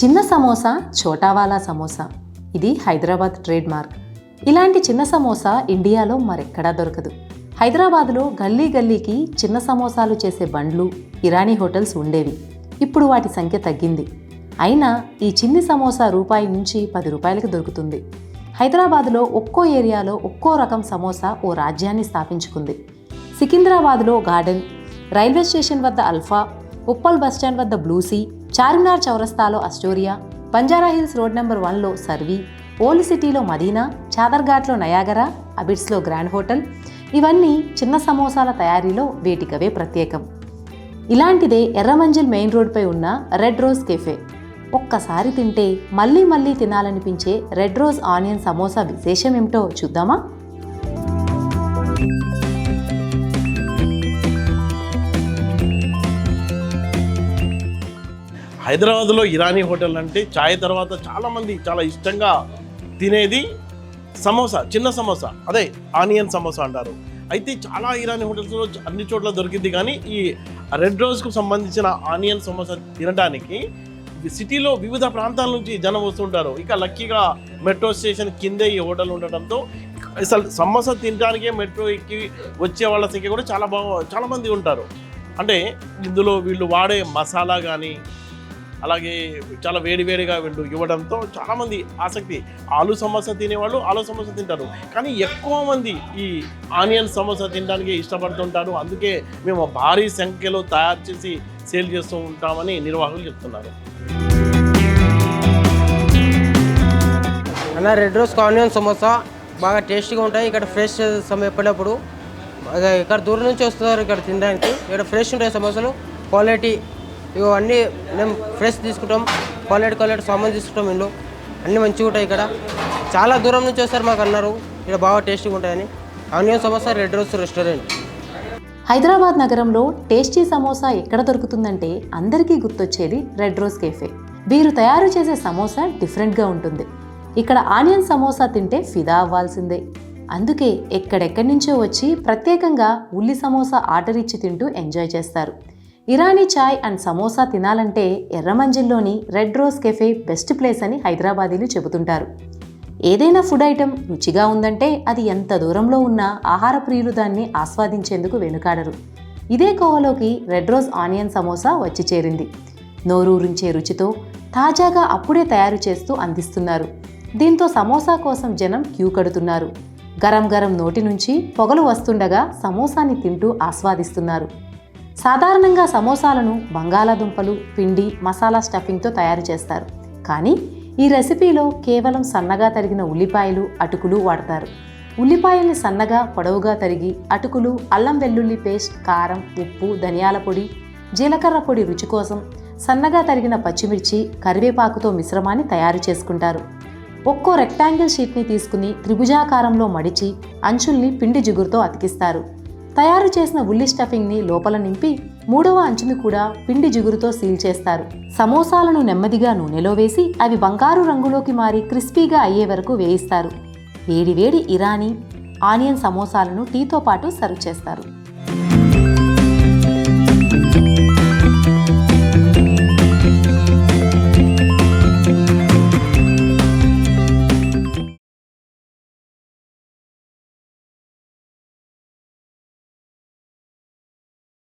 చిన్న సమోసా చోటావాలా సమోసా, ఇది Hyderabad trade mark. ఇలాంటి చిన్న సమోసా ఇండియాలో మరెక్కడా దొరకదు. హైదరాబాద్లో గల్లీ గల్లీకి చిన్న సమోసాలు చేసే బండ్లు, ఇరానీ హోటల్స్ ఉండేవి. ఇప్పుడు వాటి సంఖ్య తగ్గింది. అయినా ఈ చిన్ని సమోసా రూపాయి నుంచి 10 రూపాయలకి దొరుకుతుంది. హైదరాబాద్లో ఒక్కో ఏరియాలో ఒక్కో రకం సమోసా ఓ రాజ్యాన్ని స్థాపించుకుంది. సికింద్రాబాద్లో గార్డెన్, రైల్వే స్టేషన్ వద్ద అల్ఫా, ఉప్పల్ బస్టాండ్ వద్ద బ్లూసీ, చార్మినార్ చౌరస్తాలో అస్టోరియా, బంజారాహిల్స్ రోడ్ నెంబర్ 1లో సర్వీ, ఓల్డ్ సిటీలో మదీనా, చాదర్ఘాట్లో నయాగరా, అబిడ్స్లో గ్రాండ్ హోటల్, ఇవన్నీ చిన్న సమోసాల తయారీలో వేటికవే ప్రత్యేకం. ఇలాంటిదే ఎర్రమంజిల్ మెయిన్ రోడ్పై ఉన్న రెడ్ రోజ్ కెఫే. ఒక్కసారి తింటే మళ్ళీ మళ్ళీ తినాలనిపించే రెడ్ రోజ్ ఆనియన్ సమోసా విశేషం ఏమిటో చూద్దామా? హైదరాబాద్లో ఇరానీ హోటల్ అంటే చాయ్ తర్వాత చాలామంది చాలా ఇష్టంగా తినేది సమోసా, చిన్న సమోసా, అదే ఆనియన్ సమోసా అంటారు. అయితే చాలా ఇరానీ హోటల్స్లో అన్ని చోట్ల దొరికింది, కానీ ఈ రెడ్ రోజ్కు సంబంధించిన ఆనియన్ సమోసా తినడానికి సిటీలో వివిధ ప్రాంతాల నుంచి జనం వస్తుంటారు. ఇక లక్కీగా మెట్రో స్టేషన్ కిందే ఈ హోటల్ ఉండటంతో అసలు సమోసా తినడానికే మెట్రో ఎక్కి వచ్చే వాళ్ళ సంఖ్య కూడా చాలామంది ఉంటారు. అంటే ఇందులో వీళ్ళు వాడే మసాలా కానీ అలాగే చాలా వేడివేడిగా వీళ్ళు ఇవ్వడంతో చాలామంది ఆసక్తి. ఆలు సమోసా తినేవాళ్ళు ఆలు సమోసా తింటారు, కానీ ఎక్కువ మంది ఈ ఆనియన్ సమోసా తినడానికి ఇష్టపడుతుంటారు. అందుకే మేము భారీ సంఖ్యలో తయారు చేసి సేల్ చేస్తూ ఉంటామని నిర్వాహకులు చెప్తున్నారు. అన్న, రెడ్ రోజ్ ఆనియన్ సమోసా బాగా టేస్టీగా ఉంటాయి. ఇక్కడ ఫ్రెష్ ఎప్పటికప్పుడు ఇక్కడ దూరం నుంచి వస్తున్నారు ఇక్కడ తినడానికి. ఇక్కడ ఫ్రెష్ ఉంటాయి సమోసాలు, క్వాలిటీ ఇవన్నీ మేము ఫ్రెష్ తీసుకుంటాం, క్వాలిటీ సామాన్ తీసుకుంటాం. ఇంట్లో అన్నీ మంచిగా ఉంటాయి. ఇక్కడ చాలా దూరం నుంచి వస్తారు, మాకు అన్నారు ఇక్కడ బాగా టేస్టీగా ఉంటాయని. Onion samosa red rose restaurant. Hyderabad నగరంలో టేస్టీ సమోసా ఎక్కడ దొరుకుతుందంటే అందరికీ గుర్తొచ్చేది రెడ్ రోజ్ కెఫే. వీరు తయారు చేసే సమోసా డిఫరెంట్గా ఉంటుంది. ఇక్కడ ఆనియన్ సమోసా తింటే ఫిదా అవ్వాల్సిందే. అందుకే ఎక్కడెక్కడి నుంచో వచ్చి ప్రత్యేకంగా ఉల్లి సమోసా ఆర్డర్ ఇచ్చి తింటూ ఎంజాయ్ చేస్తారు. ఇరానీ చాయ్ అండ్ సమోసా తినాలంటే ఎర్రమంజిల్లోని red rose cafe best place అని హైదరాబాదీలు చెబుతుంటారు. ఏదైనా ఫుడ్ ఐటెం రుచిగా ఉందంటే అది ఎంత దూరంలో ఉన్నా ఆహార ప్రియులు దాన్ని ఆస్వాదించేందుకు వెనుకాడరు. ఇదే కోవలోకి రెడ్ రోజ్ ఆనియన్ సమోసా వచ్చి చేరింది. నోరూరించే రుచితో తాజాగా అప్పుడే తయారు చేస్తూ అందిస్తున్నారు. దీంతో సమోసా కోసం జనం క్యూ కడుతున్నారు. గరం గరం నోటి నుంచి పొగలు వస్తుండగా సమోసాని తింటూ ఆస్వాదిస్తున్నారు. సాధారణంగా సమోసాలను బంగాళాదుంపలు, పిండి, మసాలా స్టఫింగ్తో తయారు చేస్తారు. కానీ ఈ రెసిపీలో కేవలం సన్నగా తరిగిన ఉల్లిపాయలు, అటుకులు వాడతారు. ఉల్లిపాయల్ని సన్నగా పొడవుగా తరిగి అటుకులు, అల్లం వెల్లుల్లి పేస్ట్, కారం, ఉప్పు, ధనియాల పొడి, జీలకర్ర పొడి రుచి కోసం, సన్నగా తరిగిన పచ్చిమిర్చి, కరివేపాకుతో మిశ్రమాన్ని తయారు చేసుకుంటారు. ఒక్కో రెక్టాంగిల్ షీట్ని తీసుకుని త్రిభుజాకారంలో మడిచి అంచుల్ని పిండి జిగురుతో అతికిస్తారు. తయారు చేసిన ఉల్లి స్టఫింగ్ని లోపల నింపి 3వ అంచుని కూడా పిండి జిగురుతో సీల్ చేస్తారు. సమోసాలను నెమ్మదిగా నూనెలో వేసి అవి బంగారు రంగులోకి మారి క్రిస్పీగా అయ్యే వరకు వేయిస్తారు. వేడివేడి ఇరానీ ఆనియన్ సమోసాలను టీతో పాటు సర్వ్ చేస్తారు.